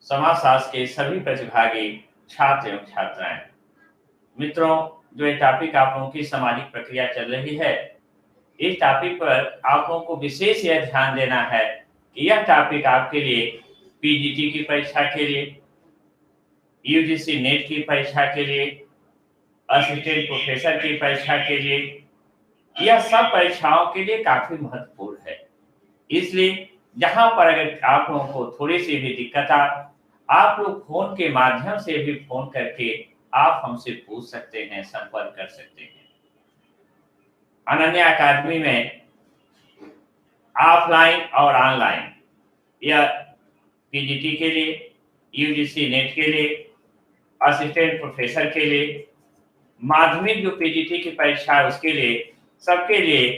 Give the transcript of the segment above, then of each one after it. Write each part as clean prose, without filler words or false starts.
समाजशास्त्र के सभी प्रतिभागी छात्र एवं छात्राएं। मित्रों, जो ये टॉपिक आप लोगों की सामाजिक प्रक्रिया चल रही है, इस टॉपिक पर आप लोगों को विशेष यह ध्यान देना है कि यह टॉपिक आपके लिए पीजीटी की परीक्षा के लिए, यूजीसी नेट की परीक्षा के लिए, असिस्टेंट प्रोफेसर की परीक्षा के लिए, यह सब परीक्षाओं के लिए काफी महत्वपूर्ण है। इसलिए जहां पर अगर आप लोगों को थोड़ी सी भी दिक्कत आप लोग फोन के माध्यम से भी फोन करके आप हमसे पूछ सकते हैं, संपर्क कर सकते हैं। अनन्या अकादमी में ऑफलाइन और ऑनलाइन यह पीजीटी के लिए, यूजीसी नेट के लिए, असिस्टेंट प्रोफेसर के लिए, माध्यमिक जो पीजीटी की परीक्षा है उसके लिए, सबके लिए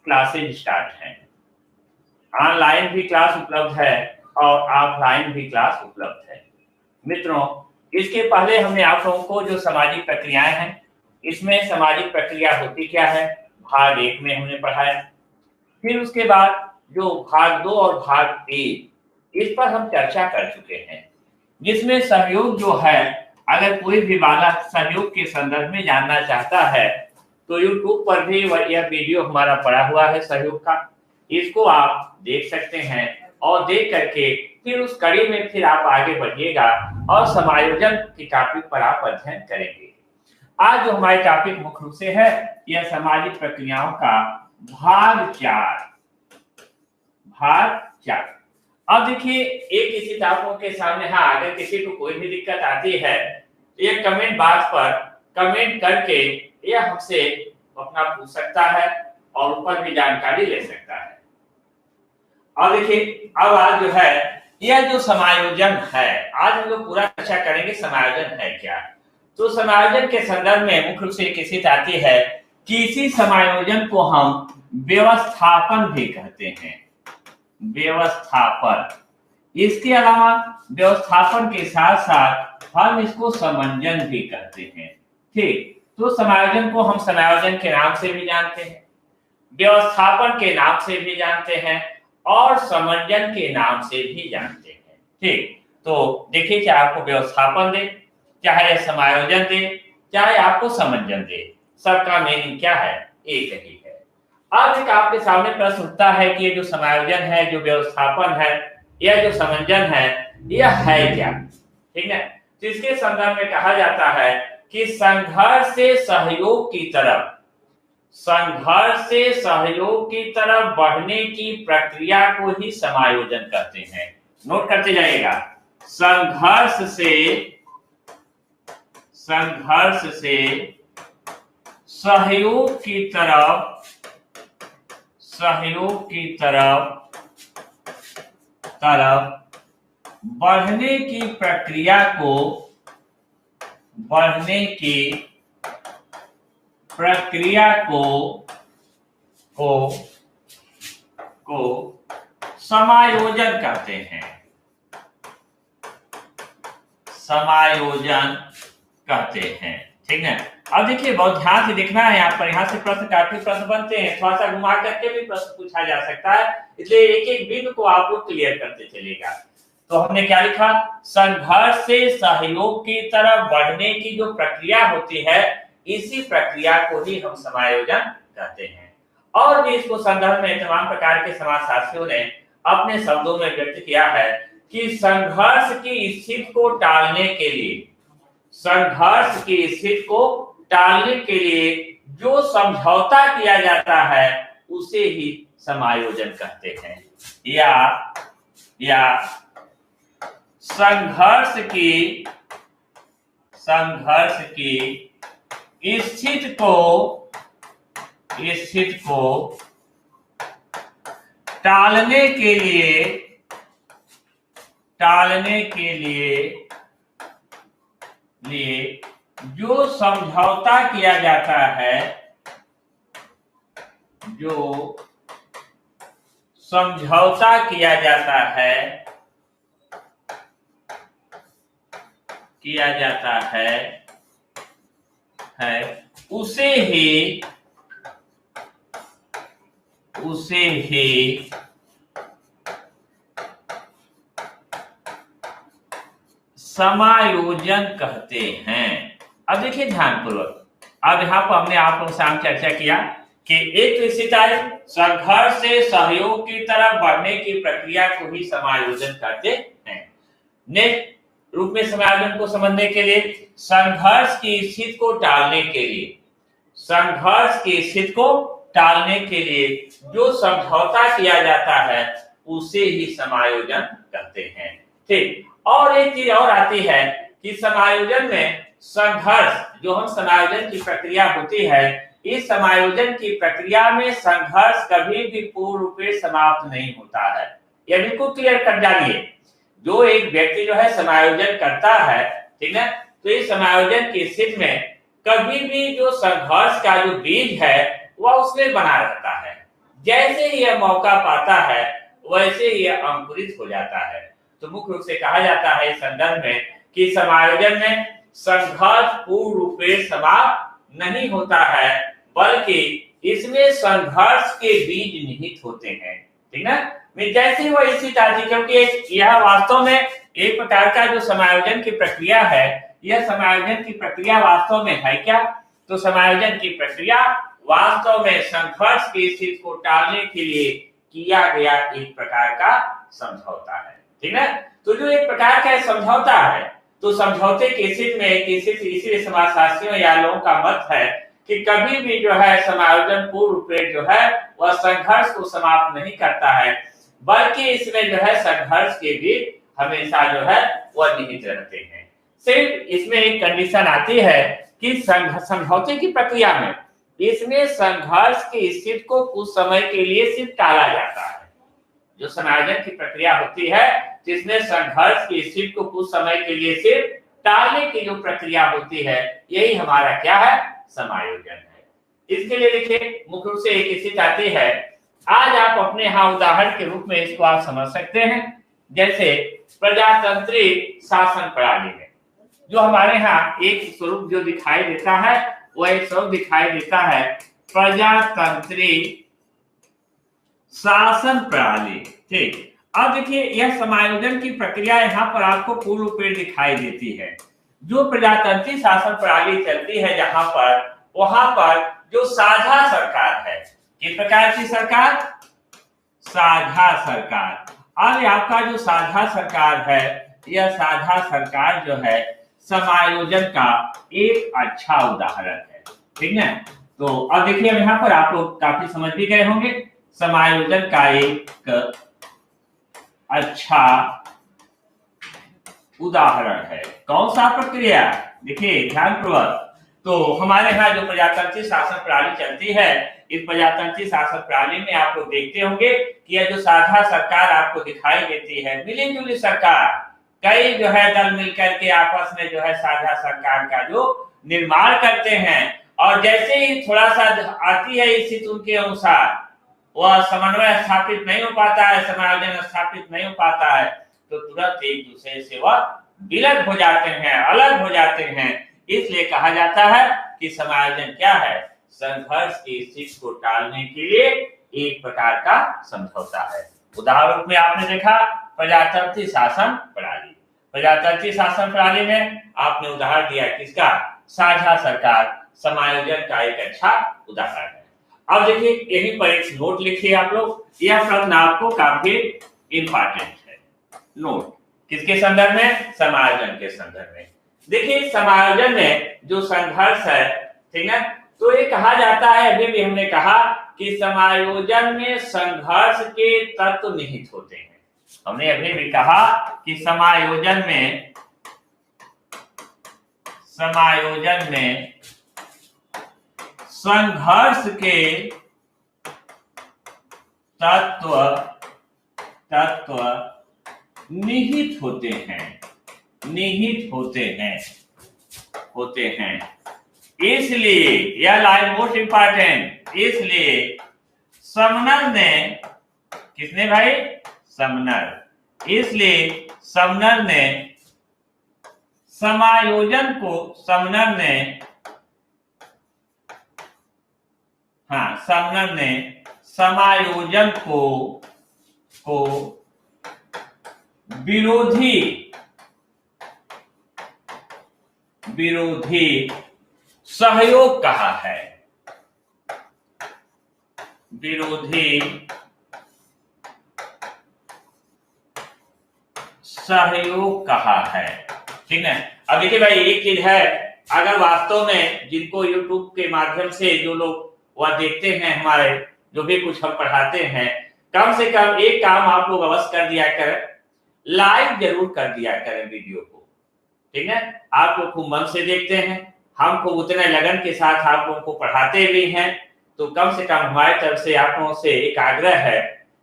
क्लासेज स्टार्ट हैं। ऑनलाइन भी क्लास उपलब्ध है और ऑफलाइन भी क्लास उपलब्ध है। मित्रों, इसके पहले हमने आप लोगों को जो सामाजिक प्रक्रियाएं हैं, इसमें सामाजिक प्रक्रिया होती क्या है, भाग 1 में हमने पढ़ाया। फिर उसके बाद जो भाग 2 और भाग 1, इस पर हम चर्चा कर चुके हैं, जिसमें सहयोग जो है, अगर कोई भी बालक सहयोग के संदर्भ में जानना चाहता है तो यूट्यूब पर भी यह वीडियो हमारा पड़ा हुआ है सहयोग का, इसको आप देख सकते हैं और देख करके फिर उस कड़ी में फिर आप आगे बढ़िएगा और समायोजन की टॉपिक पर आप अध्ययन करेंगे। आज जो हमारे टॉपिक मुख्य रूप से है, यह सामाजिक प्रक्रियाओं का भाग 4। अब देखिए, एक इसी टॉपिक के सामने अगर किसी को कोई भी दिक्कत आती है, ये कमेंट बॉक्स पर कमेंट करके यह हमसे अपना पूछ सकता है और ऊपर भी जानकारी ले सकता है। और देखिए, अब आज जो है यह जो समायोजन है, आज हम लोग पूरा चर्चा करेंगे समायोजन है क्या। तो समायोजन के संदर्भ में मुख्य रूप से किसी आती है कि इसी समायोजन को हम व्यवस्थापन भी कहते हैं। व्यवस्थापन, इसके अलावा व्यवस्थापन के साथ साथ हम इसको समंजन भी कहते हैं। ठीक, तो समायोजन को हम समायोजन के नाम से भी जानते हैं, व्यवस्थापन के नाम से भी जानते हैं और समंजन के नाम से भी जानते हैं। ठीक, तो देखिए, चाहे आपको व्यवस्थापन दे, चाहे समायोजन दे, चाहे आपको समंजन दे, सबका मीनिंग क्या है, एक ही है। अब एक आपके सामने प्रश्न उठता है कि ये जो समायोजन है, जो व्यवस्थापन है, यह जो समंजन है, यह है क्या। ठीक है, तो इसके संदर्भ में कहा जाता है कि संघर्ष से सहयोग की तरफ, संघर्ष से सहयोग की तरफ बढ़ने की प्रक्रिया को ही समायोजन कहते हैं। नोट करते जाइएगा, संघर्ष से सहयोग की तरफ बढ़ने की प्रक्रिया को समायोजन कहते हैं। समायोजन कहते हैं। ठीक है, अब देखिए, बहुत ध्यान से देखना है यहाँ पर। यहाँ से प्रश्न, काफी प्रश्न बनते हैं, थोड़ा सा घुमा करके भी प्रश्न पूछा जा सकता है, इसलिए एक एक बिंदु को आप लोग क्लियर करते चलेगा। तो हमने क्या लिखा, संघर्ष से सहयोग की तरफ बढ़ने की जो प्रक्रिया होती है, इसी प्रक्रिया को ही हम समायोजन कहते हैं। और भी इसको संदर्भ में तमाम प्रकार के समाजशास्त्रियों ने अपने शब्दों में व्यक्त किया है कि संघर्ष की स्थिति को टालने के लिए, संघर्ष की स्थिति को टालने के लिए जो समझौता किया जाता है, उसे ही समायोजन कहते हैं। या संघर्ष की स्थिति को टालने के लिए जो समझौता किया जाता है, उसे ही समायोजन कहते हैं। अब देखिए ध्यानपूर्वक, अब यहाँ पर हमने आप लोगों से चर्चा किया कि एक तो स्थिति है संघर्ष से सहयोग की तरफ बढ़ने की प्रक्रिया को ही समायोजन कहते हैं। नेक्स्ट रूप में समायोजन को समझने के लिए संघर्ष की स्थिति को टालने के लिए, संघर्ष की स्थिति को टालने के लिए जो समझौता किया जाता है उसे ही समायोजन कहते हैं। ठीक, और एक चीज और आती है कि समायोजन में संघर्ष, जो हम समायोजन की प्रक्रिया होती है, इस समायोजन की प्रक्रिया में संघर्ष कभी भी पूर्ण रूप से समाप्त नहीं होता है। यह बिल्कुल क्लियर कर जाइए। जो एक व्यक्ति जो है समायोजन करता है, ठीक है, तो इस समायोजन की स्थिति में कभी भी जो संघर्ष का जो बीज है वह उसमें बना रहता है। जैसे ही यह मौका पाता है वैसे ही यह अंकुरित हो जाता है। तो मुख्य रूप से कहा जाता है इस संदर्भ में कि समायोजन में संघर्ष पूर्ण रूप से समाप्त नहीं होता है, बल्कि इसमें संघर्ष के बीज निहित होते हैं। ठीक है, जैसे ही वह स्थिति आती, क्योंकि यह वास्तव में एक प्रकार का जो समायोजन की प्रक्रिया है, यह समायोजन की प्रक्रिया वास्तव में है क्या? तो समायोजन की प्रक्रिया वास्तव में संघर्ष की स्थिति को टालने के लिए किया गया एक प्रकार का समझौता है। ठीक है, तो जो एक प्रकार का समझौता है, तो समझौते की स्थिति में इसी समाजशास्त्रियों या लोगों का मत है कि कभी भी जो है समायोजन पूर्ण रूप से जो है वह संघर्ष को समाप्त नहीं करता है, बल्कि इसमें जो है संघर्ष के भी हमेशा जो है वह निहित रहते हैं। सिर्फ इसमें एक कंडीशन आती है कि समझौते की प्रक्रिया में इसमें संघर्ष की स्थिति को कुछ समय के लिए सिर्फ टाला जाता है। जो समायोजन की प्रक्रिया होती है जिसमें संघर्ष की स्थिति को कुछ समय के लिए सिर्फ टालने की जो प्रक्रिया होती है, यही हमारा क्या है? समायोजन है। इसके लिए देखिए मुख्य रूप से एक स्थिति आती है, आज आप अपने यहाँ उदाहरण के रूप में इसको आप समझ सकते हैं। जैसे प्रजातंत्री शासन प्रणाली में जो हमारे यहाँ एक स्वरूप जो दिखाई देता है, वह एक स्वरूप दिखाई देता है प्रजातंत्री शासन प्रणाली। ठीक, अब देखिए यह समायोजन की प्रक्रिया यहाँ पर आपको पूर्ण रूप से दिखाई देती है। जो प्रजातंत्री शासन प्रणाली चलती है जहां पर, वहां पर जो साझा सरकार है, किस प्रकार की सरकार? साझा सरकार। अब आपका जो साझा सरकार है, यह साझा सरकार जो है समायोजन का एक अच्छा उदाहरण है। ठीक है, तो अब देखिए यहाँ पर आप लोग काफी समझ भी गए होंगे। समायोजन का एक अच्छा उदाहरण है कौन सा प्रक्रिया? देखिए ध्यानपूर्वक, तो हमारे यहाँ जो प्रजातंत्री शासन प्रणाली चलती है, इस प्रजातंत्री शासन प्रणाली में आप लोग देखते होंगे कि यह जो साझा सरकार आपको दिखाई देती है, मिली जुली सरकार, कई जो है दल मिलकर के आपस में जो है साझा सरकार का जो निर्माण करते हैं, और जैसे ही थोड़ा सा आती है स्थिति उनके अनुसार, वह समन्वय स्थापित नहीं हो पाता है, समायोजन स्थापित नहीं हो पाता है, तो तुरंत एक दूसरे से वह विलग हो जाते हैं, अलग हो जाते हैं। इसलिए कहा जाता है कि समायोजन क्या है? संघर्ष की स्थिति को टालने के लिए एक प्रकार का समझौता है। उदाहरण में आपने देखा प्रजातंत्री शासन प्रणाली। प्रजातंत्री शासन प्रणाली में आपने उदाहरण दिया किसका? साझा सरकार। समायोजन का एक अच्छा उदाहरण है। अब देखिए यहीं पर एक नोट लिखिए आप लोग, यह प्रश्न आपको काफी इंपॉर्टेंट है। नोट किसके संदर्भ में? समायोजन के संदर्भ में। देखिए समायोजन में जो संघर्ष है, ठीक है, तो ये कहा जाता है, अभी भी हमने कहा कि समायोजन में संघर्ष के तत्व निहित होते हैं। हमने अभी भी कहा कि समायोजन में संघर्ष के तत्व निहित होते हैं। इसलिए यह लाइन मोस्ट इंपॉर्टेंट, इसलिए समनर ने, किसने भाई? समनर। इसलिए समनर ने समायोजन को विरोधी विरोधी सहयोग कहा है, विरोधी सहयोग कहा है। ठीक है। अब देखिए भाई एक चीज है, अगर वास्तव में जिनको YouTube के माध्यम से जो लोग वह देखते हैं, हमारे जो भी कुछ हम पढ़ाते हैं, कम से कम एक काम आप लोग अवश्य कर दिया करें, लाइक जरूर कर दिया करें वीडियो को। ठीक है। आप लोग खूब मन से देखते हैं, हम खूब उतने लगन के साथ आप लोगों को पढ़ाते भी हैं, तो कम से कम हमारी तरफ से आप लोगों से एक आग्रह है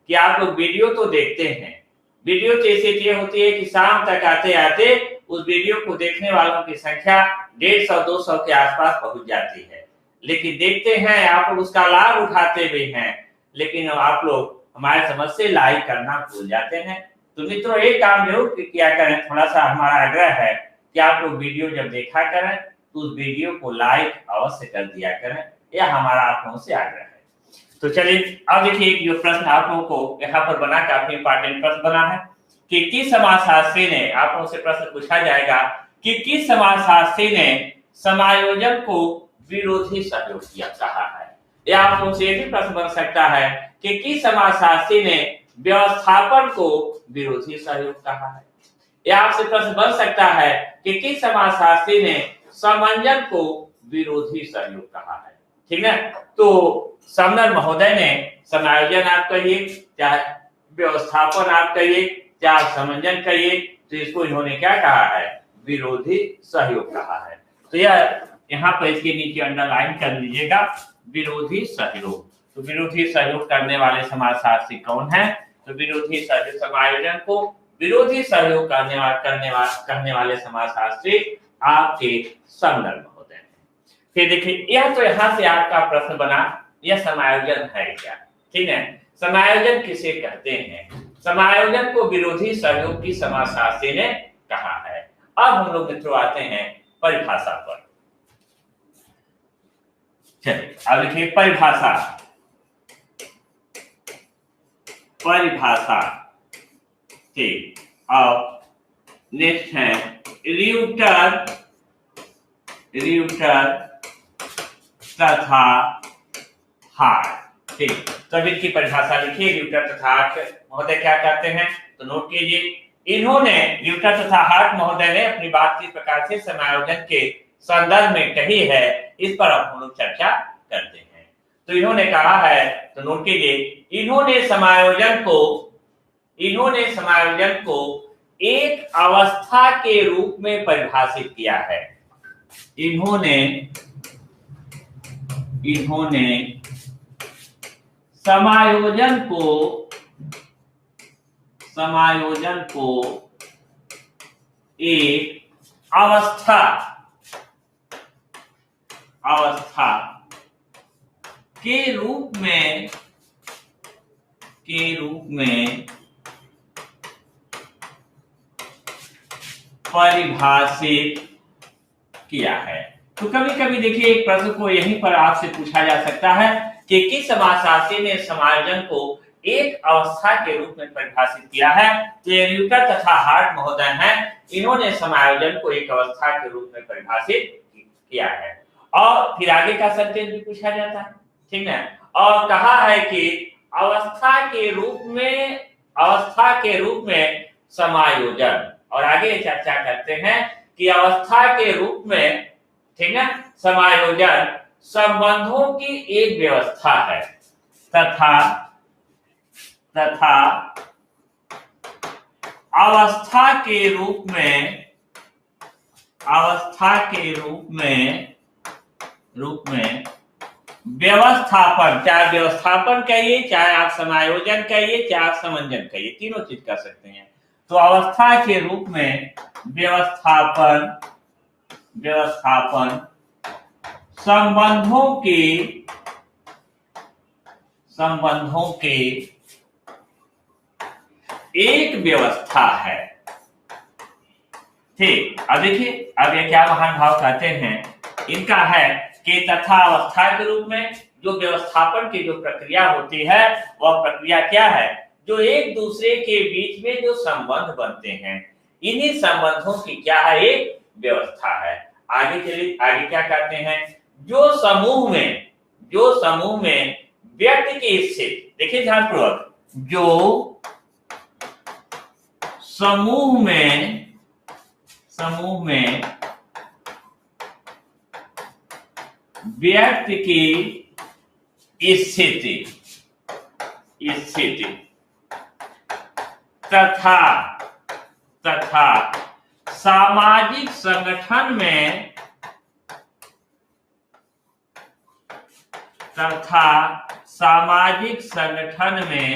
कि आप लोग वीडियो तो देखते हैं। वीडियो जैसे ये होती है कि शाम तक आते आते उस वीडियो को देखने वालों की संख्या 150-200 के आसपास पहुंच जाती है, लेकिन देखते हैं आप लोग, उसका लाभ उठाते भी हैं, लेकिन आप लोग हमारे समझ से लाइक करना भूल जाते हैं। तो मित्रों एक काम जरूर किया करें, थोड़ा सा हमारा आग्रह है कि आप लोग वीडियो जब देखा करें तो उस वीडियो को लाइक अवश्य कर दिया करें, यह हमारा आप लोगों से आग्रह है। तो चलिए अब देखिए जो प्रश्न आप लोगों को यहाँ पर बना, काफी इंपॉर्टेंट प्रश्न बना है कि किस समाजशास्त्री ने, आप लोगों से प्रश्न पूछा जाएगा कि किस समाजशास्त्री ने समायोजन को विरोधी सहयोग किया कहा है। या आप लोगों से ये भी प्रश्न बन सकता है कि किस समाजशास्त्री ने व्यवस्थापन को विरोधी सहयोग कहा है। या आपसे प्रश्न बन सकता है कि किस समाजशास्त्री ने समंजन को विरोधी सहयोग कहा है। ठीक है। तो समनर महोदय ने समायोजन आप कहिए, चाहे व्यवस्थापन आप कहिए, चाहे समंजन कहिए, तो इसको इन्होंने क्या कहा है, विरोधी सहयोग कहा है। तो यह यहाँ पर इसके नीचे अंडरलाइन कर लीजिएगा, विरोधी सहयोग। तो विरोधी सहयोग करने वाले समाजशास्त्री कौन है, तो विरोधी सहयोग, समायोजन को विरोधी सहयोग करने वाले समाजशास्त्री आपके समनर महोदय हैं। फिर देखिए यह तो यहाँ से आपका प्रश्न बना, यह समायोजन है क्या। ठीक है। समायोजन किसे कहते हैं, समायोजन को विरोधी सहयोग की समाजशास्त्री ने कहा है। अब हम लोग मित्रों आते हैं परिभाषा पर। चलिए अब देखिए परिभाषा, परिभाषा ठीक। अब नेक्स्ट है रियूटर, रियूटर तथा हार्ट। ठीक। तो इनकी परिभाषा लिखिए, रियूटर तथा हार्ट महोदय क्या कहते हैं, तो नोट कीजिए। इन्होंने, रियूटर तथा हार्ट महोदय ने अपनी बात किस प्रकार से समायोजन के संदर्भ में कही है, इस पर अब हम लोग चर्चा करते हैं। तो इन्होंने कहा है, तो नोट कीजिए, इन्होंने समायोजन को एक अवस्था के रूप में परिभाषित किया है। इन्होंने समायोजन को एक अवस्था के रूप में परिभाषित किया है। तो कभी कभी देखिए एक प्रश्न को यहीं पर आपसे पूछा जा सकता है कि किस समाजशास्त्री ने समायोजन को एक अवस्था के रूप में परिभाषित किया है। तो रियूटर तथा हार्ट महोदय हैं, इन्होंने समायोजन को एक अवस्था के रूप में परिभाषित किया है। और फिर आगे का सेंटेंस भी पूछा जाता है। ठीक है। और कहा है कि अवस्था के रूप में समायोजन, और आगे चर्चा करते हैं कि अवस्था के रूप में, ठीक है, समायोजन संबंधों की एक व्यवस्था है तथा अवस्था के रूप में व्यवस्थापन, चाहे व्यवस्थापन कहिए, चाहे आप समायोजन कहिए, चाहे आप समंजन कहिए, तीनों चीज कर सकते हैं। तो अवस्था के रूप में व्यवस्थापन संबंधों की एक व्यवस्था है। ठीक। अब देखिए अब ये क्या महान भाव कहते हैं, इनका है कि तथा अवस्था के रूप में जो व्यवस्थापन की जो प्रक्रिया होती है, वह प्रक्रिया क्या है, जो एक दूसरे के बीच में जो संबंध बनते हैं, इन्हीं संबंधों की क्या है, एक व्यवस्था है। आगे चलिए, आगे क्या कहते हैं, जो समूह में व्यक्ति की स्थिति, देखिए ध्यानपूर्वक, जो समूह में व्यक्ति की स्थिति तथा सामाजिक संगठन में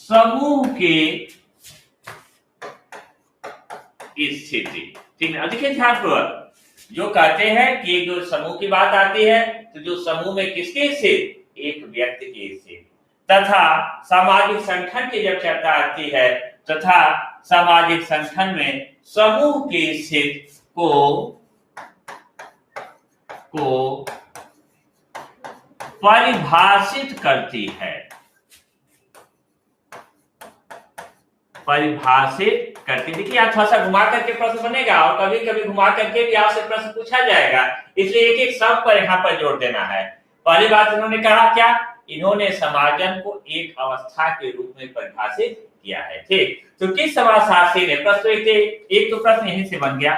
समूह की स्थिति। ठीक है, देखिए ध्यानपूर्वक, जो कहते हैं कि जो समूह की बात आती है तो जो समूह में किसकी स्थिति, एक व्यक्ति की स्थिति, तथा सामाजिक संगठन की जब चर्चा आती है तथा सामाजिक संगठन में समूह की स्थिति को परिभाषित करती है, देखिए यहाँ थोड़ा सा घुमा करके प्रश्न बनेगा और कभी कभी घुमा करके भी आपसे प्रश्न पूछा जाएगा, इसलिए एक एक शब्द पर यहाँ पर जोर देना है। पहली बात इन्होंने कहा क्या, इन्होंने समाजन को एक अवस्था के रूप में परिभाषित किया है। ठीक, तो किस समाजशास्त्री ने, प्रश्न एक तो प्रश्न यहीं से बन गया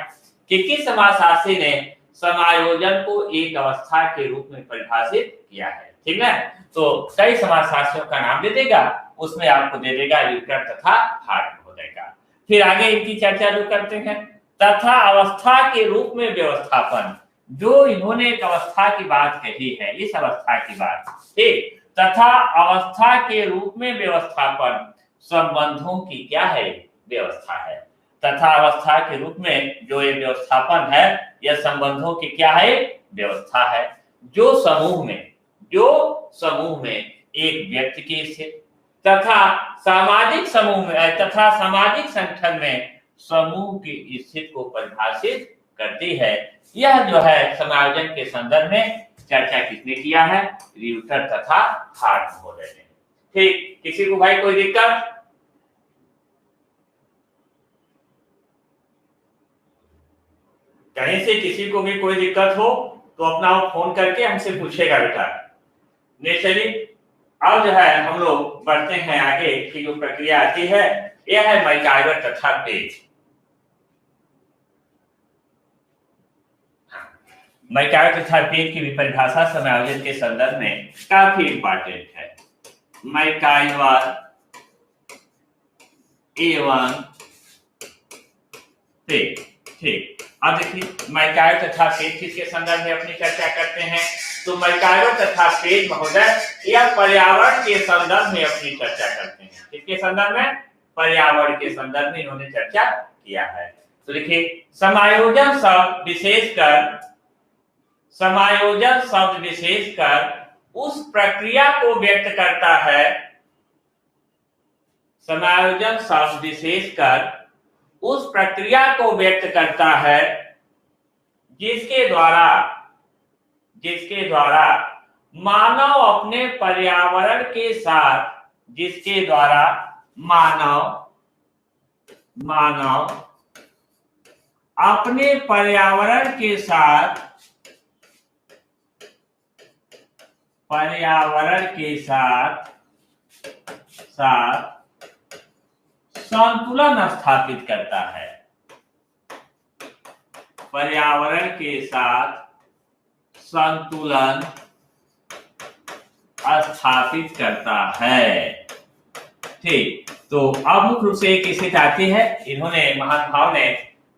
कि किस समाजशास्त्री ने समायोजन को एक अवस्था के रूप में परिभाषित किया है। ठीक है, तो कई समाजशास्त्रियों का नाम दे देगा, उसमें आपको दे देगा ल्यूटर तथा हार्ट महोदय का। फिर आगे इनकी चर्चा जो करते हैं, तथा अवस्था के रूप में व्यवस्थापन, जो इन्होंने एक अवस्था की बात कही है, इस अवस्था की बात, ठीक, तथा अवस्था के रूप में व्यवस्थापन संबंधों की क्या है, व्यवस्था है। तथा अवस्था के रूप में जो ये व्यवस्थापन है, यह संबंधों की क्या है, व्यवस्था है। जो समूह में एक व्यक्ति की स्थिति तथा सामाजिक संगठन में समूह की स्थिति को परिभाषित करती है। यह जो है समायोजन के संदर्भ में चर्चा किसने किया है, ल्यूटर तथा हार्ट महोदय ने। ठीक, किसी को भाई कोई दिक्कत, कहीं से किसी को भी कोई दिक्कत हो तो अपना फोन करके हमसे पूछेगा बेटा। नहीं चलिए, अब जो है हम लोग बढ़ते हैं आगे की जो प्रक्रिया आती है, यह है मैकाइवर तथा पेज। मैकाइवर तथा पेज की भी परिभाषा समायोजन के संदर्भ में काफी इंपॉर्टेंट है। मैकाइवर एवं पेज, ठीक, अब देखिए मैकाइवर तथा पेज किसके संदर्भ में अपनी चर्चा करते हैं, तो मैकाइवर तथा पेज महोदय यह पर्यावरण के संदर्भ में अपनी चर्चा करते हैं। किसके संदर्भ में, पर्यावरण के संदर्भ में इन्होंने चर्चा किया है। तो देखिए समायोजन शब्द विशेषकर उस प्रक्रिया को व्यक्त करता है, समायोजन शब्द विशेषकर उस प्रक्रिया को व्यक्त करता है जिसके द्वारा मानव अपने पर्यावरण के साथ, जिसके द्वारा मानव अपने पर्यावरण के साथ संतुलन स्थापित करता है, पर्यावरण के साथ संतुलन स्थापित करता है। ठीक, तो अब मुख्य रूप से एक स्थिति आती है, इन्होंने महानुभाव ने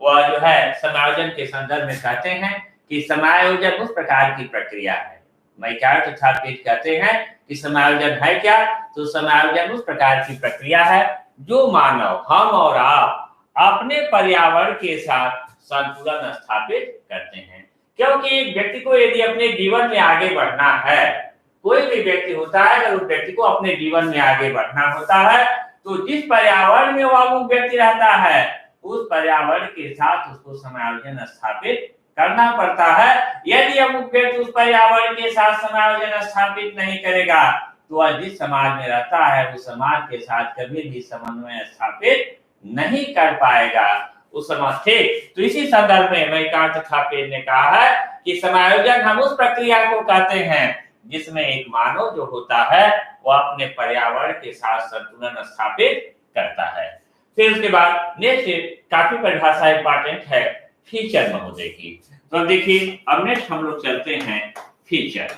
वह जो है समायोजन के संदर्भ में कहते हैं कि समायोजन उस प्रकार की प्रक्रिया है। मैकाइवर तथा पेज कहते हैं कि समायोजन है क्या, तो समायोजन उस प्रकार की प्रक्रिया है जो मानव, हम और आप अपने पर्यावरण के साथ संतुलन स्थापित करते हैं। क्योंकि एक व्यक्ति को यदि अपने जीवन में आगे बढ़ना है, कोई भी व्यक्ति होता है, अगर उस व्यक्ति को अपने जीवन में आगे बढ़ना होता है तो जिस पर्यावरण में वो व्यक्ति रहता है उस पर्यावरण के साथ उसको समायोजन स्थापित करना पड़ता है। यदि अमुक व्यक्ति उस पर्यावरण के साथ समायोजन स्थापित नहीं करेगा तो वह जिस समाज में रहता है उस समाज के साथ कभी भी समन्वय स्थापित नहीं कर पाएगा उस समय थे। तो इसी संदर्भ में मैकांत थापेर ने कहा है कि समायोजन हम उस प्रक्रिया को कहते हैं जिसमें एक मानव जो होता है वो अपने पर्यावरण के साथ संतुलन स्थापित करता है। फिर उसके बाद नेक्स्ट काफी परिभाषा इंपॉर्टेंट है फीचर महोदय की। तो देखिए अब नेक्स्ट हम लोग चलते हैं फीचर।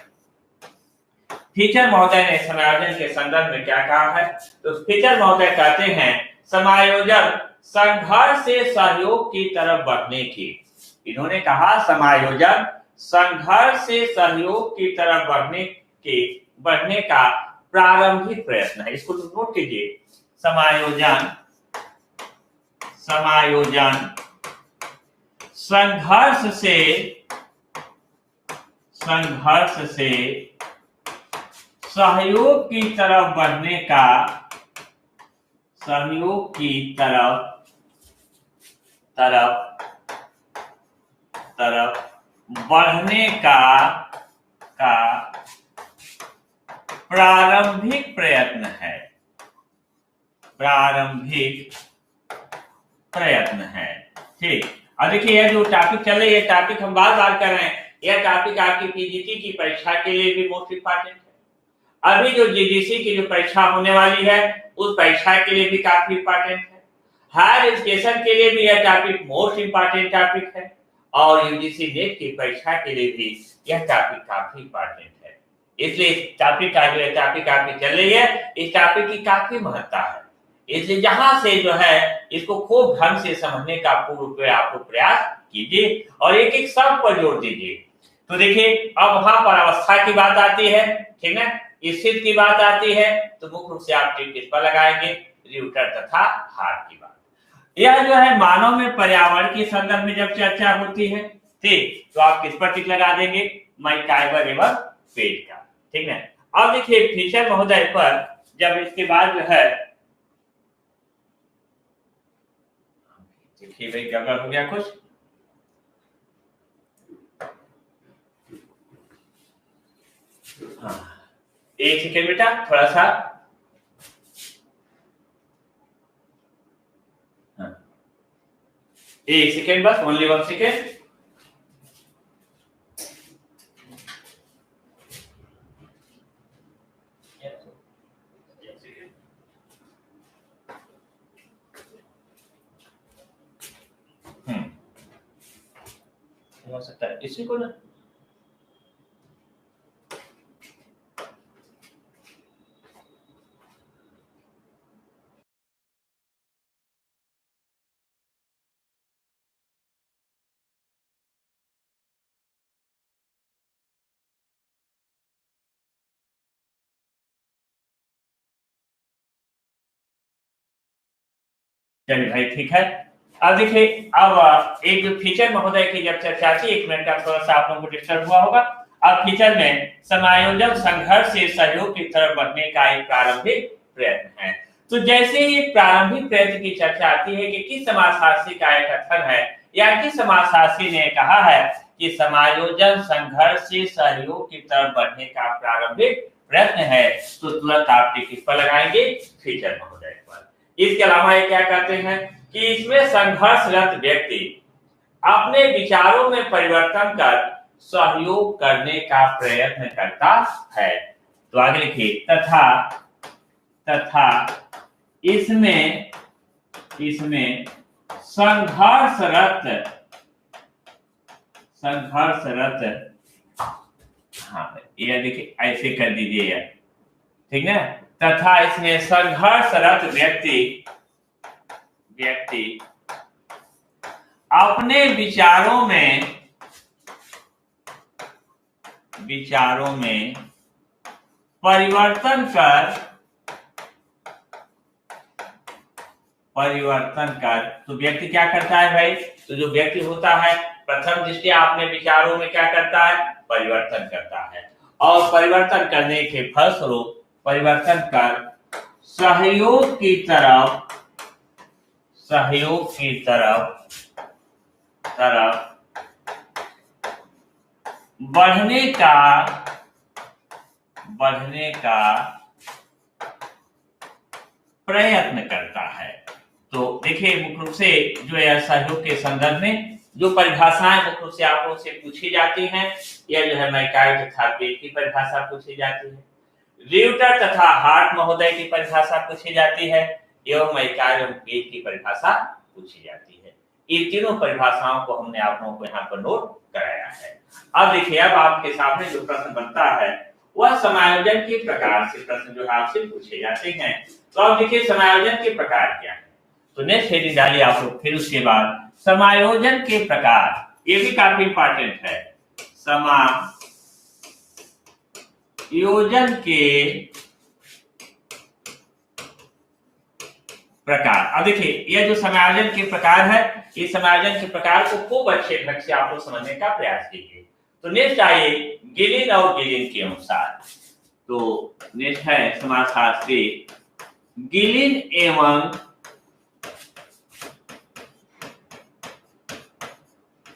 फीचर महोदय ने समायोजन के संदर्भ में क्या कहा है? तो फीचर महोदय कहते हैं समायोजन संघर्ष से सहयोग की तरफ बढ़ने की। इन्होंने कहा समायोजन संघर्ष से सहयोग की तरफ बढ़ने का प्रारंभिक प्रयत्न है। इसको नोट कीजिए, समायोजन संघर्ष से सहयोग की तरफ बढ़ने का प्रारंभिक प्रयत्न है। ठीक, अब देखिए यह जो टॉपिक चल रही है, टॉपिक हम बार-बार कर रहे हैं, यह टॉपिक आपकी पीजीटी की परीक्षा के लिए भी मोस्ट इंपॉर्टेंट है। अभी जो जीडीसी की जो परीक्षा होने वाली है उस परीक्षा के लिए भी काफी इंपॉर्टेंट है। हायर एजुकेशन के लिए भी यह टॉपिक मोस्ट इंपॉर्टेंट टॉपिक है और यूजीसी नेट की परीक्षा के लिए भी यह टॉपिक काफी इंपॉर्टेंट है। इसलिए इस टॉपिक का जो टॉपिक आपकी चल रही है, इस टॉपिक की काफी महत्ता है। इसलिए जहां से जो है इसको खूब ढंग से समझने का पूर्ण आपको प्रयास कीजिए और एक एक शब्द पर जोर दीजिए। तो देखिए अब वहां पर अवस्था की बात आती है, ठीक है, स्थिति की बात आती है, तो मुख्य रूप से आप टिक किस पर लगाएंगे? रियूटर तथा हार की बात। यह जो है मानव में पर्यावरण के संदर्भ में जब चर्चा होती है, ठीक, तो आप किस पर टिक लगा देंगे? मैकाइवर एवं पेज का, ठीक है। अब देखिए फीचर महोदय पर जब इसके बाद जो है देखिए भाई गड़बड़ हो गया कुछ, हाँ एक सेकेंड बेटा, थोड़ा सा हाँ, एक सेकेंड बस, ओनली 1 सेकेंड। हो सकता है इसी को ना, चलिए भाई ठीक है। अब देखिए अब एक जो फीचर महोदय की जब चर्चा थी, 1 मिनट का थोड़ा सा आप लोगों को डिस्टर्ब हुआ होगा। अब फीचर में समायोजन संघर्ष से सहयोग की तरफ बढ़ने का एक प्रारंभिक प्रयत्न है। तो जैसे ही प्रारंभिक प्रयत्न की चर्चा आती है कि किस समाजशास्त्री का एक कथन है या किस समाजशास्त्री ने कहा है कि समायोजन संघर्ष से सहयोग की तरफ बढ़ने का प्रारंभिक प्रयत्न है, तो तुरंत आप टिक किस पर लगाएंगे? फीचर महोदय पर। इसके अलावा ये क्या कहते हैं कि इसमें संघर्षरत व्यक्ति अपने विचारों में परिवर्तन कर सहयोग करने का प्रयत्न करता है। तो आगे लिखिए तथा इसमें संघर्षरत हाँ ये देखिए ऐसे कर दीजिए यार, ठीक है। तथा इसमें संघर्षरत व्यक्ति अपने विचारों में परिवर्तन कर तो व्यक्ति क्या करता है भाई? तो जो व्यक्ति होता है प्रथम दृष्टया अपने विचारों में क्या करता है? परिवर्तन करता है और परिवर्तन करने के फलस्वरूप परिवर्तन कर सहयोग की तरफ बढ़ने का प्रयत्न करता है। तो देखिए मुख्य रूप से जो है सहयोग के संदर्भ में जो परिभाषाएं मुख्य रूप से आप लोगों से पूछी जाती हैं, यह जो है मैकार्ड तथा बेल की परिभाषा पूछी जाती है, र्यूटर तथा हार्ट महोदय की परिभाषा पूछी जाती है एवं मैकार्ड एवं बेल की परिभाषा पूछी जाती है। इन तीनों परिभाषाओं को हमने आप लोगों को यहाँ पर नोट कराया है। अब देखिए, अब आपके सामने जो प्रश्न बनता है वह समायोजन के प्रकार से प्रश्न जो है आपसे पूछे जाते हैं। तो अब देखिए समायोजन के प्रकार क्या है, तो नेक्स्ट हेडिंग डालिए आप लोग। फिर उसके बाद समायोजन के प्रकार, ये भी काफी इंपॉर्टेंट है, समायोजन के प्रकार। अब देखिए यह जो समायोजन के प्रकार है, इस समायोजन के प्रकार को खूब अच्छे ढंग से आप लोग समझने का प्रयास कीजिए। तो नेक्स्ट आइए गिलिन और गिलिन के अनुसार। तो नेक्स्ट है समाजशास्त्री गिलिन एवं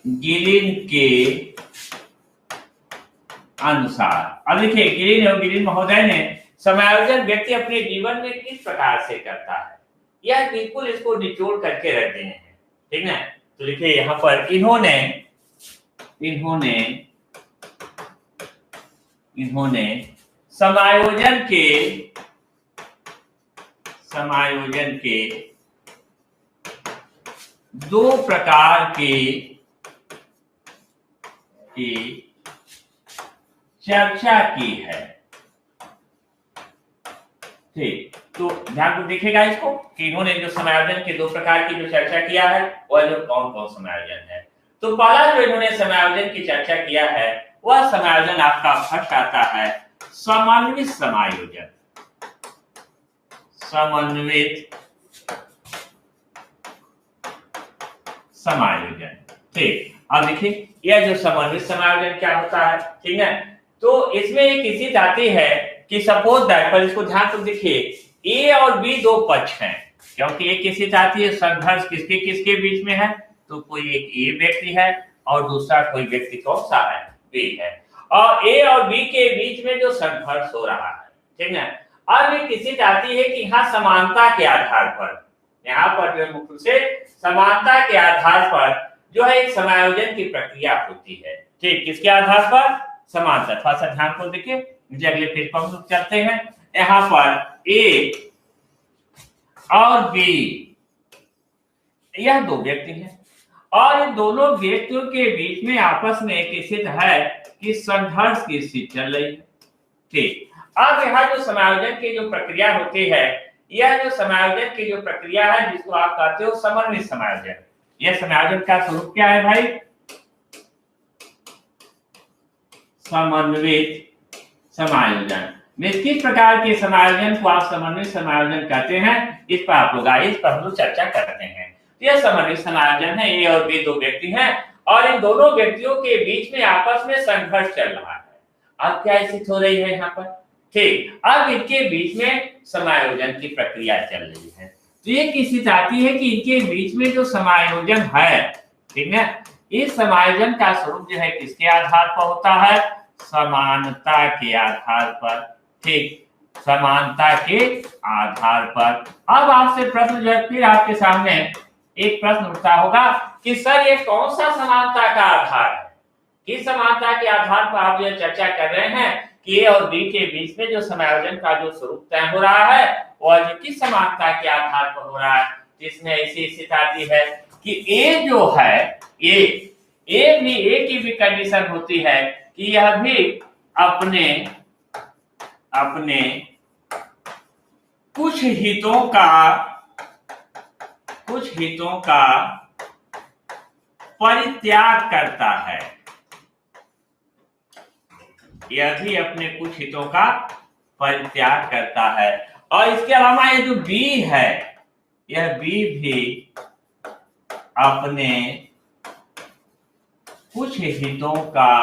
गिलिन के अनुसार। अब देखिए गिलिन एवं गिलिन महोदय ने समायोजन व्यक्ति अपने जीवन में किस प्रकार से करता है, यह बिल्कुल इसको निचोड़ करके रख दें हैं, ठीक है। तो देखिए यहाँ पर इन्होंने समायोजन के दो प्रकार की चर्चा की है, ठीक। तो ध्यान को देखिएगा इसको कि इन्होंने जो समायोजन के दो प्रकार की जो चर्चा किया है वह जो कौन कौन समायोजन है। तो पहला जो इन्होंने समायोजन की चर्चा किया है वह समायोजन आपका फर्स्ट आता है समन्वित समायोजन। समन्वित समायोजन, ठीक। अब देखिए यह जो समन्वित समायोजन क्या होता है, ठीक है। तो इसमें एक स्थिति आती है कि सपोज दैट, पर इसको ध्यान से देखिए, ए और बी दो पक्ष हैं, क्योंकि एक स्थिति आती है संघर्ष किसके किसके बीच में है, तो कोई एक ए व्यक्ति है और दूसरा कोई व्यक्ति कौन सा है, बी है, और ए और बी के बीच में जो संघर्ष हो रहा है, ठीक है। अब एक स्थिति आती है कि यहाँ समानता के आधार पर, यहाँ पर जो मुख्य से समानता के आधार पर जो है एक समायोजन की प्रक्रिया होती है, ठीक। किसके आधार पर, समानता। थोड़ा सा ध्यान को देखिए, अगले पेज पर हम लोग चलते हैं। यहाँ पर ए और बी यह दो व्यक्ति हैं और इन दोनों व्यक्तियों के बीच में आपस में एक स्थिति है कि संघर्ष की स्थिति चल रही है, ठीक। अब यहाँ जो समायोजन की जो प्रक्रिया होती है, यह जो समायोजन की जो प्रक्रिया है जिसको आप कहते हो समन्वित समायोजन, यह समायोजन का स्वरूप क्या है भाई, समन्वित समायोजन। में किस प्रकार के समायोजन को आप समन्वित समायोजन कहते हैं, इस पर आप लोग आइए, इस पर हम लोग चर्चा करते हैं। यह समन्वित समायोजन है, ए और बी दो व्यक्ति हैं और इन दोनों व्यक्तियों के बीच में आपस में संघर्ष चल रहा है। अब क्या स्थिति हो रही है यहाँ पर, ठीक। अब इनके बीच में समायोजन की प्रक्रिया चल रही है। तो ये स्थिति आती है कि इनके बीच में जो समायोजन है, ठीक है, इस समायोजन का स्वरूप जो है किसके आधार पर होता है, समानता के आधार पर, ठीक, समानता के आधार पर। अब आपसे प्रश्न जो है फिर आपके सामने एक प्रश्न उठता होगा कि सर ये कौन सा समानता का आधार है, किस समानता के आधार पर आप ये चर्चा कर रहे हैं कि ए और बी के बीच में जो समायोजन का जो स्वरूप तय हो रहा है और जो किस समानता के आधार पर हो रहा है, जिसमें ऐसी स्थिति आती है कि ए जो है, ए की भी कंडीशन होती है कि यह भी अपने कुछ हितों का परित्याग करता है, यह भी अपने कुछ हितों का परित्याग करता है। और इसके अलावा ये जो बी है, यह बी भी अपने कुछ हितों का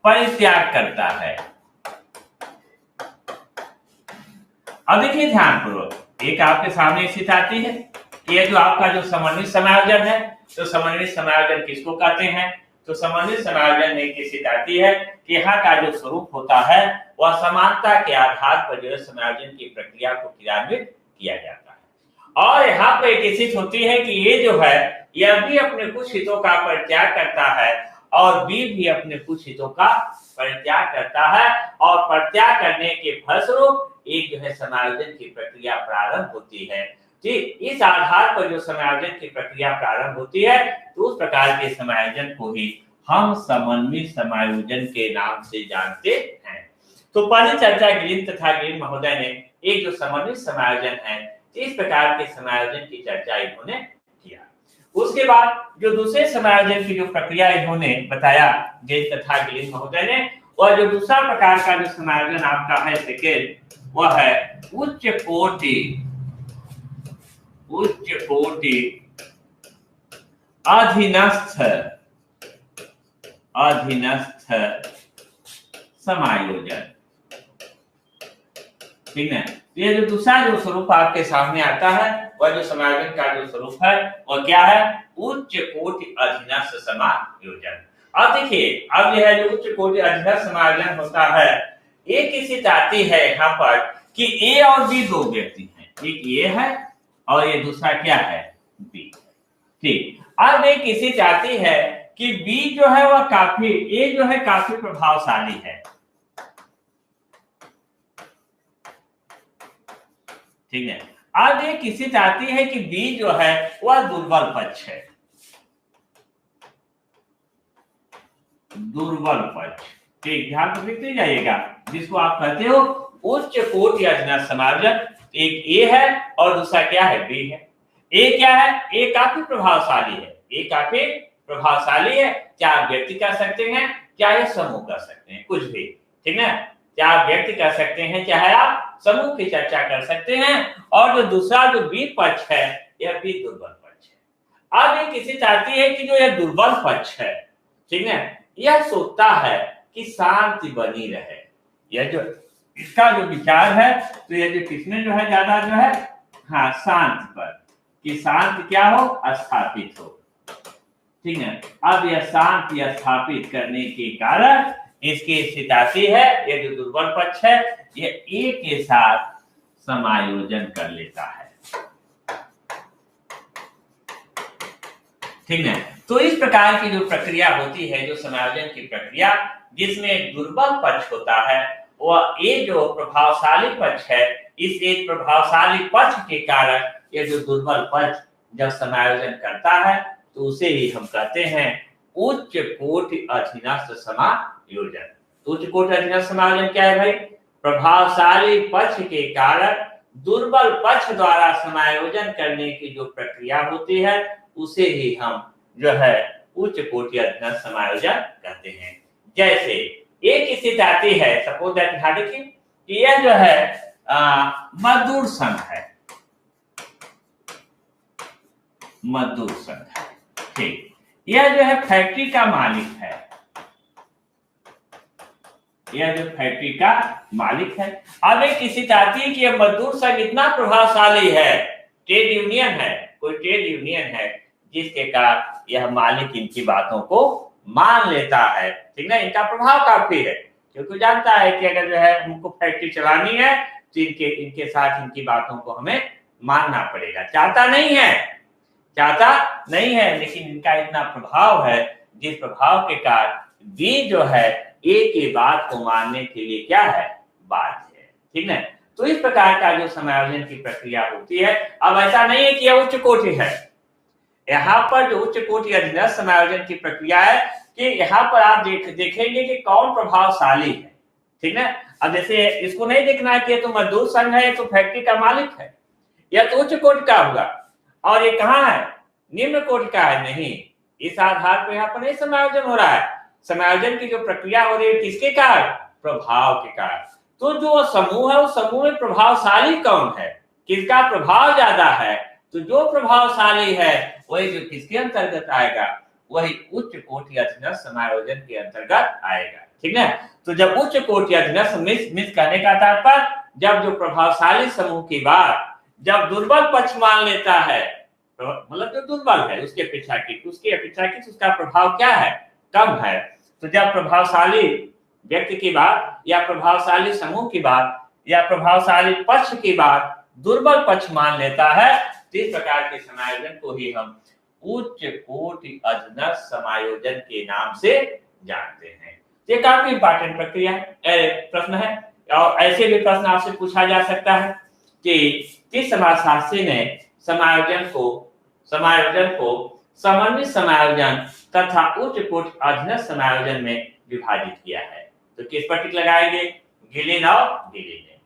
परित्याग करता है। अब देखिए ध्यानपूर्वक, एक आपके सामने स्थिति आती है कि ये जो आपका जो समन्वित समायोजन है, तो समन्वित समायोजन किसको कहते हैं, तो समन्वित समायोजन एक स्थिति आती है कि यहाँ का जो स्वरूप होता है वह समानता के आधार पर जो है समायोजन की प्रक्रिया को क्रियान्वित किया जाता है। और यहाँ पे एक चीज होती है कि ये जो है यह भी अपने कुछ हितों का परित्याग करता है और बी भी अपने कुछ हितों का परित्याग करता है, और परित्याग करने के फलस्वरूप एक जो है समायोजन की प्रक्रिया प्रारंभ होती है। ठीक, इस आधार पर जो समायोजन की प्रक्रिया प्रारंभ होती है तो उस प्रकार के समायोजन को ही हम समन्वित समायोजन के नाम से जानते हैं। तो पहली चर्चा ग्रीन तथा ग्रीन महोदय ने एक जो समन्वित समायोजन है इस प्रकार के समायोजन की चर्चा इन्होंने किया। उसके बाद जो दूसरे समायोजन की जो प्रक्रिया इन्होंने बताया ग्रीन तथा ग्रीन महोदय ने, और जो दूसरा प्रकार का जो समायोजन आपका है सेकेंड, वह है उच्च कोटि अधीनस्थ समायोजन। ठीक है, ये जो दूसरा जो स्वरूप आपके सामने आता है वह जो समायोजन का जो स्वरूप है वह क्या है, उच्च कोटि अधीनस्थ समायोजन। अब देखिए, अब यह जो उच्च कोटि अधीनस्थ समायोजन होता है, एक स्थिति आती है यहाँ पर कि ए और बी दो व्यक्ति हैं, एक ए है और ये दूसरा क्या है, बी। ठीक, अब एक स्थिति आती है कि बी जो है वह काफी, ए जो है काफी प्रभावशाली है। ठीक है, अब एक स्थिति आती है कि बी जो है वह दुर्बल पक्ष है, दुर्बल पक्ष। ठीक, ध्यान तो लिखते जाइएगा, जिसको आप कहते हो उच्च कोटि अधीनस्थ समायोजन। एक ए है और दूसरा क्या है, बी है। ए क्या है, ए काफी प्रभावशाली है, ए काफी प्रभावशाली है, चाहे व्यक्ति कर सकते हैं चाहे समूह कर सकते हैं, कुछ भी। ठीक है, चाहे व्यक्ति कर सकते हैं चाहे आप समूह की चर्चा कर सकते हैं। और जो दूसरा जो बी पक्ष है यह भी दुर्बल पक्ष है। अब एक स्थिति आती है कि जो यह दुर्बल पक्ष है, ठीक है, यह सोचता है कि शांति बनी रहे। यह जो इसका जो विचार है तो यह जो किसमें जो है ज्यादा जो है, हाँ, शांति पर, कि शांति क्या हो, स्थापित हो। ठीक है, अब यह शांति स्थापित करने के कारण इसकी स्थिति आती है, यह जो दुर्बल पक्ष है यह ए के साथ समायोजन कर लेता है। ठीक है, तो इस प्रकार की जो प्रक्रिया होती है, जो समायोजन की प्रक्रिया, जिसमें दुर्बल पक्ष होता है वह ए जो प्रभावशाली पक्ष है, इस एक प्रभावशाली पक्ष के कारण यह जो दुर्बल पक्ष जब समायोजन करता है तो उसे ही हम कहते हैं उच्च कोटि अधीनस्थ समायोजन। तो उच्च कोटि अधीनस्थ समायोजन क्या है भाई, प्रभावशाली पक्ष के कारण दुर्बल पक्ष द्वारा समायोजन करने की जो प्रक्रिया होती है उसे ही हम जो है उच्च कोटि अधीनस्थ समायोजन कहते हैं। जैसे एक स्थिति आती है, सपोज दैट, ध्यान देखिए कि यह जो है मजदूर संघ है, मजदूर संघ है। ठीक, यह जो है फैक्ट्री का मालिक है, यह जो फैक्ट्री का मालिक है। अब एक स्थिति आती है कि यह मजदूर संघ इतना प्रभावशाली है, ट्रेड यूनियन है, कोई ट्रेड यूनियन है, जिसके कारण यह मालिक इनकी बातों को मान लेता है। ठीक है, इनका प्रभाव काफी है, क्योंकि जानता है कि अगर जो है हमको फैक्ट्री चलानी है तो इनके साथ इनकी बातों को हमें मानना पड़ेगा। चाहता नहीं है, लेकिन इनका इतना प्रभाव है, जिस प्रभाव के कारण बी जो है ए की बात को मानने के लिए क्या है, बाध्य है। ठीक है, तो इस प्रकार का जो समायोजन की प्रक्रिया होती है। अब ऐसा नहीं है कि यह उच्च कोटि है, यहाँ पर जो उच्च कोटि अधीनस्थ समायोजन की प्रक्रिया है कि यहाँ पर आप देखेंगे कि कौन प्रभावशाली है। ठीक है, अब जैसे इसको नहीं देखना है कि ये तो मजदूर संघ है, तो फैक्ट्री का मालिक है, यह तो उच्च कोटि का होगा, और ये कहाँ है, निम्न कोटि का है। नहीं, इस आधार पर यहाँ पर नहीं समायोजन हो रहा है। समायोजन की जो प्रक्रिया हो रही है किसके कारण, प्रभाव के कारण। तो जो समूह है उस समूह में प्रभावशाली कौन है, किसका प्रभाव ज्यादा है, तो जो प्रभावशाली है वही जो किसके अंतर्गत आएगा, वही उच्च कोटि अधीनस्थ समायोजन के अंतर्गत आएगा। ठीक है, तो जब उच्च कोटि अधीनस्थ मिस कहने का तात्पर्य, जब जो प्रभावशाली समूह की बात जब दुर्बल पक्ष मान लेता है, मतलब जो दुर्बल है उसकी अपेक्षाकृत उसका प्रभाव क्या है, कम है। तो जब प्रभावशाली व्यक्ति की बात या प्रभावशाली समूह की बात या प्रभावशाली पक्ष की बात दुर्बल पक्ष मान लेता है, तो इस प्रकार के समायोजन को ही हम उच्च कोटि अधीनस्थ समायोजन के नाम से जानते हैं। ये काफी इंपॉर्टेंट प्रक्रिया प्रश्न है, और ऐसे भी प्रश्न आपसे पूछा जा सकता है कि किस समाजशास्त्री ने समायोजन को समन्वित समायोजन तथा उच्च कोटि अधीनस्थ समायोजन में विभाजित किया है। तो किस पर टिक लगाएंगे? गिलिन और गिलिन ने।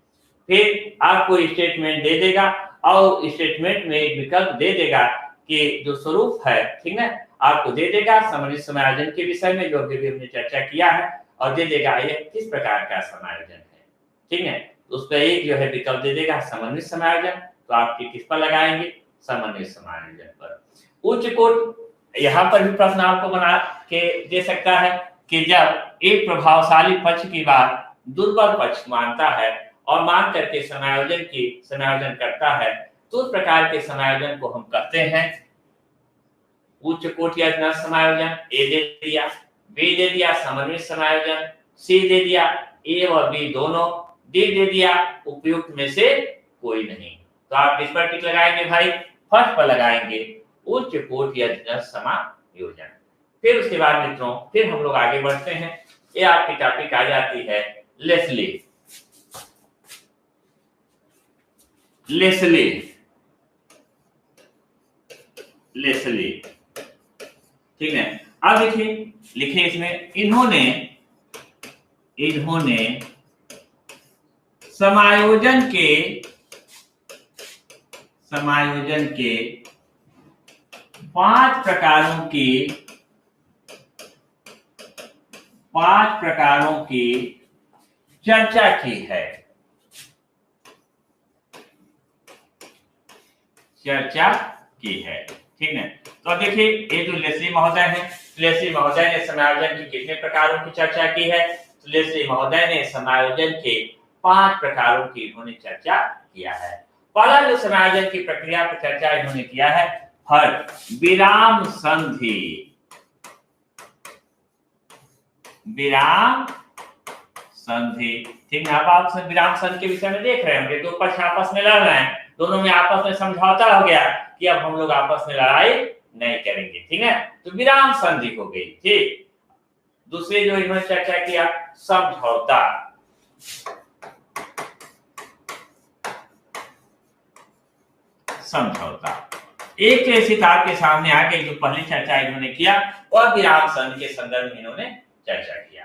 फिर आपको स्टेटमेंट दे देगा और स्टेटमेंट में एक विकल्प दे देगा कि जो स्वरूप है, ठीक है, आपको दे देगा समन्वित समायोजन के विषय में जो अभी हमने चर्चा किया है, और दे देगा ये किस प्रकार का समायोजन है, ठीक है। उस पर एक जो है विकल्प दे देगा समन्वित समायोजन, तो आप किस पर लगाएंगे? समन्वित समायोजन पर। उच्च कोटि, यहाँ पर भी प्रश्न आपको बना के दे सकता है कि जब एक प्रभावशाली पक्ष की बात दुर्बल पक्ष मानता है और मान करके समायोजन करता है, तो उस प्रकार के समायोजन को हम कहते हैं उच्च कोटि अधीनस्थ समायोजन। ए दे दिया, बी दे दिया समन्वित समायोजन, सी दे दिया ए और बी दोनों, डी दे दिया उपयुक्त में से कोई नहीं। तो आप किस पर टिक लगाएंगे भाई? फर्स्ट पर लगाएंगे, उच्च कोटि अधीनस्थ समायोजन। फिर उसके बाद मित्रों फिर हम लोग आगे बढ़ते हैं। ये आपकी टॉपिक आ जाती है लेस्ली। ठीक है। अब देखिए, लिखे इसमें, इन्होंने समायोजन के 5 प्रकारों की चर्चा की है। ठीक है। तो अब देखिए, ये जो लेस्ली महोदय है, लेस्ली महोदय ने समायोजन की कितने प्रकारों की चर्चा की है? तो लेस्ली महोदय ने समायोजन के 5 प्रकारों की इन्होंने चर्चा किया है। पहला जो समायोजन की प्रक्रिया पर चर्चा इन्होंने किया है, हर विराम संधि। ठीक है। अब आप विराम संधि के विषय में देख रहे होंगे, दो पक्ष आपस में लड़ रहे हैं, दोनों में आपस में समझौता हो गया कि अब हम लोग आपस में लड़ाई नहीं करेंगे, ठीक है। तो विराम संधि हो गई। ठीक। दूसरे जो इन्होंने चर्चा किया, समझौता। एक ऐसी आपके सामने आके जो पहली चर्चा इन्होंने किया वह विराम संधि के संदर्भ में इन्होंने चर्चा किया।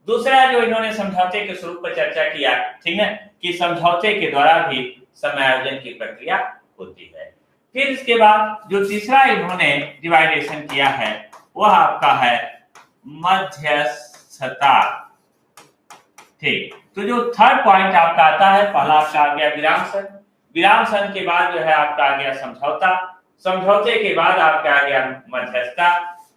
दूसरा जो इन्होंने समझौते के स्वरूप पर चर्चा किया, ठीक है, कि समझौते के द्वारा भी समायोजन की प्रक्रिया होती है। फिर इसके बाद जो तीसरा इन्होंने डिवाइडेशन किया है वह आपका है मध्यस्थता। ठीक। तो जो थर्ड पॉइंट आपका आता है, पहला आपका आ गया विराम संधि, विराम संधि के बाद जो है आपका आ गया समझौता, समझौते के बाद आपका आ गया मध्यस्थता,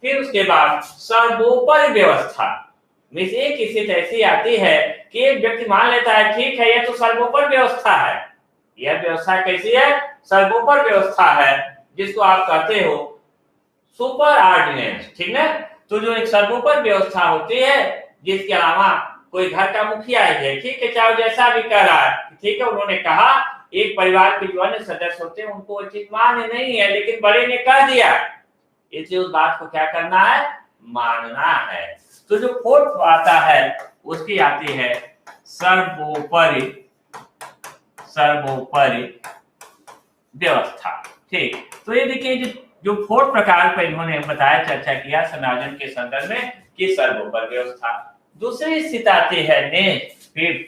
फिर उसके बाद सर्वोपरि व्यवस्था। एक स्थिति ऐसी आती है कि एक व्यक्ति मान लेता है ठीक है, यह तो सर्वोपरि व्यवस्था है। यह व्यवस्था कैसी है? सर्वोपरि व्यवस्था है, जिसको आप कहते हो सुपर ऑर्डिनेंस, ठीक है। तो जो एक सर्वोपरि व्यवस्था होती है, जिसके अलावा कोई घर का मुखिया है, ठीक है, चाहे जैसा भी कह रहा है, ठीक है, उन्होंने कहा एक परिवार के जो अन्य सदस्य होते हैं उनको वो चीज मान्य नहीं है, लेकिन बड़े ने कह दिया, इसलिए उस बात को क्या करना है? मानना है। तो जो फोर्थ आता है उसकी आती है सर्वोपरि व्यवस्था। ठीक। तो ये देखिए, जो फोर्थ प्रकार पर इन्होंने बताया, चर्चा किया समायोजन के संदर्भ में कि सर्वोपरि व्यवस्था। दूसरी स्थिति आती है फिर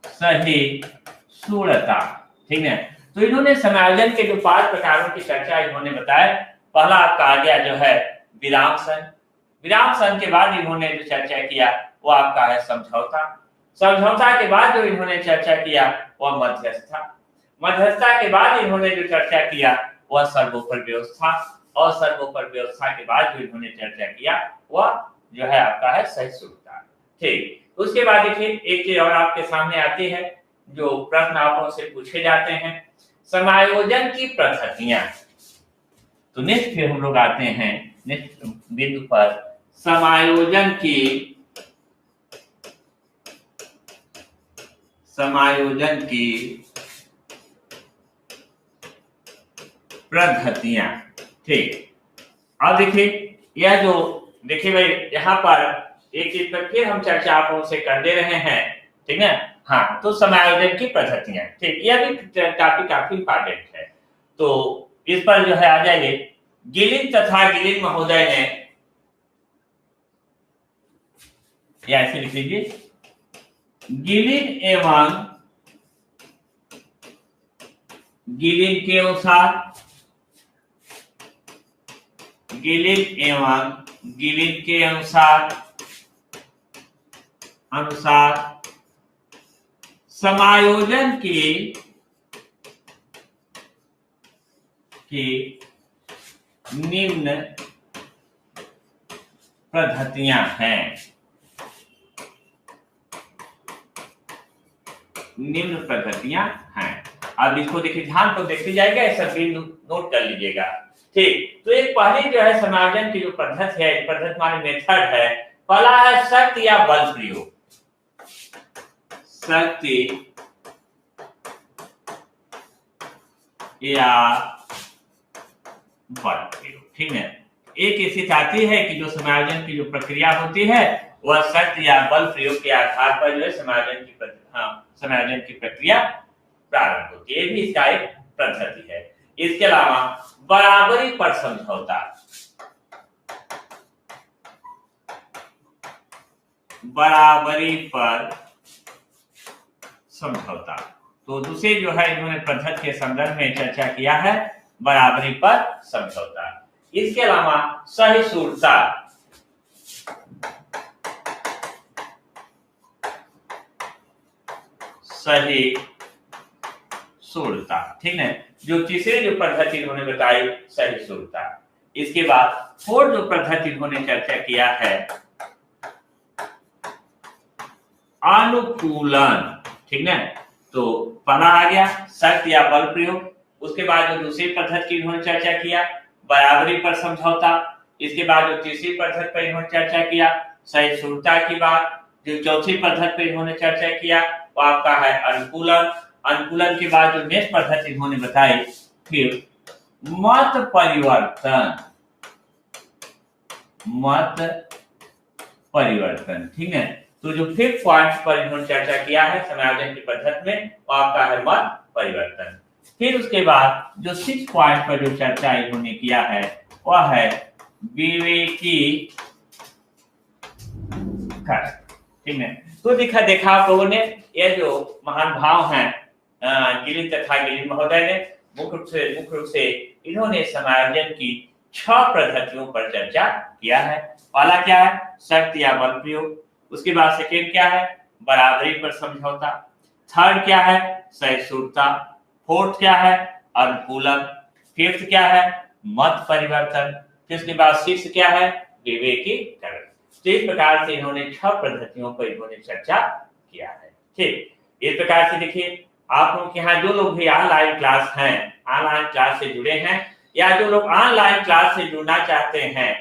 सहिष्णुता। ठीक है। तो इन्होंने समायोजन के जो 5 प्रकारों की चर्चा इन्होंने बताया, पहला आपका आ गया जो है विराम संधि। विराम संधि के बाद इन्होंने जो चर्चा किया वो आपका है समझौता। समझौता के बाद जो इन्होंने चर्चा किया वह मध्यस्थता। मध्यस्थता के बाद इन्होंने जो चर्चा किया वह सर्वोपरि व्यवस्था, और सर्वोपरि व्यवस्था के बाद जो इन्होंने चर्चा किया वह जो है आपका है सहिष्णुता। ठीक। उसके बाद देखिए, एक चीज और आपके सामने आती है, जो प्रश्न आपको से पूछे जाते हैं, समायोजन की पद्धतियां। तो नेक्स्ट फिर हम लोग आते हैं नेक्स्ट बिंदु पर समायोजन की पद्धतियां। ठीक, अब देखिए यह जो देखिए भाई यहाँ पर एक चीज पर फिर हम चर्चा आप लोगों से कर दे रहे हैं, ठीक है। हाँ, तो समायोजन की पद्धतियां, ठीक, यह भी काफी इंपॉर्टेंट है। तो इस पर जो है आ जाइए। गिलिन तथा गिलिन महोदय ने, या ऐसे लिख लीजिए, गिलिन एवं गिलिन के अनुसार, गिलिन एवं गिलिन के अनुसार समायोजन की निम्न पद्धतियां हैं। निम्न पद्धतियां हैं। अब इसको देखिए, ध्यान तो देखते जाएगा, ऐसा बिंदु नोट कर लीजिएगा। ठीक, तो एक पहली जो है समायोजन की जो पद्धति है, पद्धति माने मेथड है, पहला है शक्ति या बल प्रयोग। शक्ति या बल प्रयोग, ठीक है। एक स्थिति आती है कि जो समायोजन की जो प्रक्रिया होती है वह शक्ति या बल प्रयोग के आधार पर जो है समायोजन की प्रक्रिया प्रारंभ होती है। ये भी इसका एक पद्धति है। इसके अलावा बराबरी पर समझौता, बराबरी पर समझौता, तो दूसरे जो है इन्होंने पद्धति के संदर्भ में चर्चा किया है, बराबरी पर समझौता। इसके अलावा सहिष्णुता, सहिष्णुता, ठीक है। जो तीसरी जो पद्धति इन्होंने बताई सहिष्णुता। इसके बाद फोर्थ जो पद्धति इन्होंने चर्चा किया है अनुकूलन, ठीक है। तो पहला आ गया शक्ति या बल प्रयोग। उसके बाद जो दूसरी पद्धति की इन्होंने चर्चा किया बराबरी पर समझौता। इसके बाद जो तीसरी पद्धति पर इन्होंने चर्चा किया सहिष्णुता की बात। जो चौथी पद्धति पर इन्होंने चर्चा किया वो आपका है अनुकूलन। अनुकूलन के बाद जो नेक्स्ट पद्धति इन्होंने बताई फिर मत परिवर्तन, मत परिवर्तन, ठीक है। तो जो फिफ्थ पॉइंट पर इन्होंने चर्चा किया है समायोजन की पद्धति में वो आपका है मत परिवर्तन। फिर उसके बाद जो सिक्स पॉइंट पर जो चर्चा इन्होंने किया है वह है विवेकी खर्च, ठीक है। तो देखा आप लोगों ने ये जो महान भाव हैं गिलिन तथा गिलिन महोदय ने मुख्य रूप से इन्होंने समायोजन की 6 पद्धतियों पर चर्चा किया है। पहला क्या है शक्ति या बल प्रयोग। उसके बाद सेकेंड क्या है बराबरी पर समझौता। थर्ड क्या है सहिष्णुता। फोर्थ क्या है अनुकूलन। फिफ्थ क्या है मत परिवर्तन। फिर उसके बाद सिक्स क्या है विवेकीकरण। तो इस प्रकार से इन्होंने 6 पद्धतियों पर इन्होंने चर्चा किया है। ठीक, इस प्रकार से देखिए आप लोग के यहाँ जो लोग भी ऑनलाइन क्लास हैं, ऑनलाइन क्लास से जुड़े हैं या जो लोग ऑनलाइन क्लास से जुड़ना चाहते हैं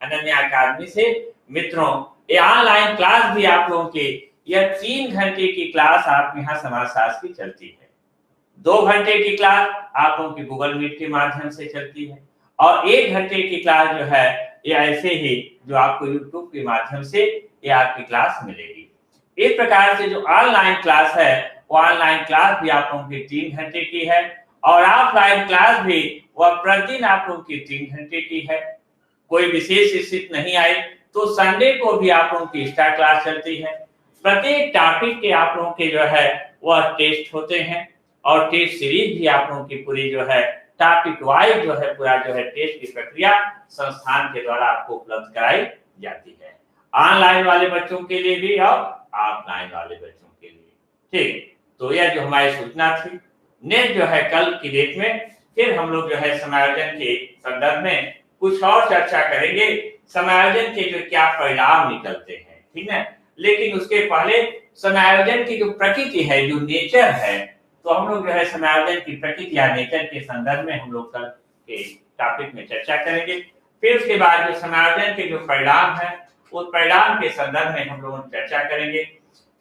अनन्या अकादमी से, मित्रों ये ऑनलाइन क्लास भी आप लोगों की यह 3 घंटे की क्लास आप यहाँ समाजशास्त्र की चलती है। 2 घंटे की क्लास आप लोगों की गूगल मीट के माध्यम से चलती है और 1 घंटे की क्लास जो है ये ऐसे ही जो आपको यूट्यूब के माध्यम से ये आपकी क्लास मिलेगी। इस प्रकार से जो ऑनलाइन क्लास है वो ऑनलाइन क्लास भी आप लोगों की 3 घंटे की है और ऑफलाइन क्लास भी वह प्रतिदिन आप लोगों की 3 घंटे की है। कोई विशेष स्थिति नहीं आई तो संडे को भी आप लोगों की एक्स्ट्रा क्लास चलती है। प्रत्येक टॉपिक के आप लोगों के जो है वह टेस्ट होते हैं और टेस्ट सीरीज भी आप लोगों की पूरी जो है टॉपिक वाइज जो है पूरा जो है टेस्ट की प्रक्रिया संस्थान के द्वारा आपको उपलब्ध कराई जाती है, ऑनलाइन वाले बच्चों के लिए भी और ऑफलाइन वाले बच्चों के लिए। ठीक, तो यह जो हमारी सूचना थी। नेक्स्ट जो है कल की डेट में फिर हम लोग जो है समायोजन के संदर्भ में कुछ और चर्चा करेंगे, समायोजन के जो क्या परिणाम निकलते हैं, ठीक है। लेकिन उसके पहले समायोजन की जो प्रकृति है जो नेचर है, तो हम लोग जो है समायोजन की प्रकृति या नेचर के संदर्भ में हम लोग कल के टॉपिक में चर्चा करेंगे। फिर उसके बाद जो समायोजन के जो परिणाम है उस परिणाम के संदर्भ में हम लोग चर्चा करेंगे।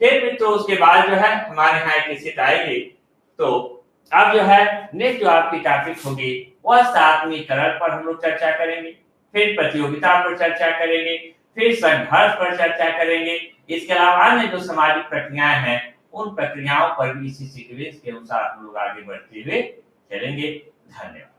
फिर मित्रों उसके बाद जो है हमारे यहाँ एक स्थिति आएगी, तो अब जो है नेक्स्ट जो आपकी टॉपिक होगी वह सात्मीकरण पर हम लोग चर्चा करेंगे, फिर प्रतियोगिता पर चर्चा करेंगे, फिर संघर्ष पर चर्चा करेंगे। इसके अलावा अन्य जो सामाजिक प्रक्रियाएं हैं उन प्रक्रियाओं पर भी इसी सीक्वेंस के अनुसार हम लोग आगे बढ़ते हुए चलेंगे। धन्यवाद।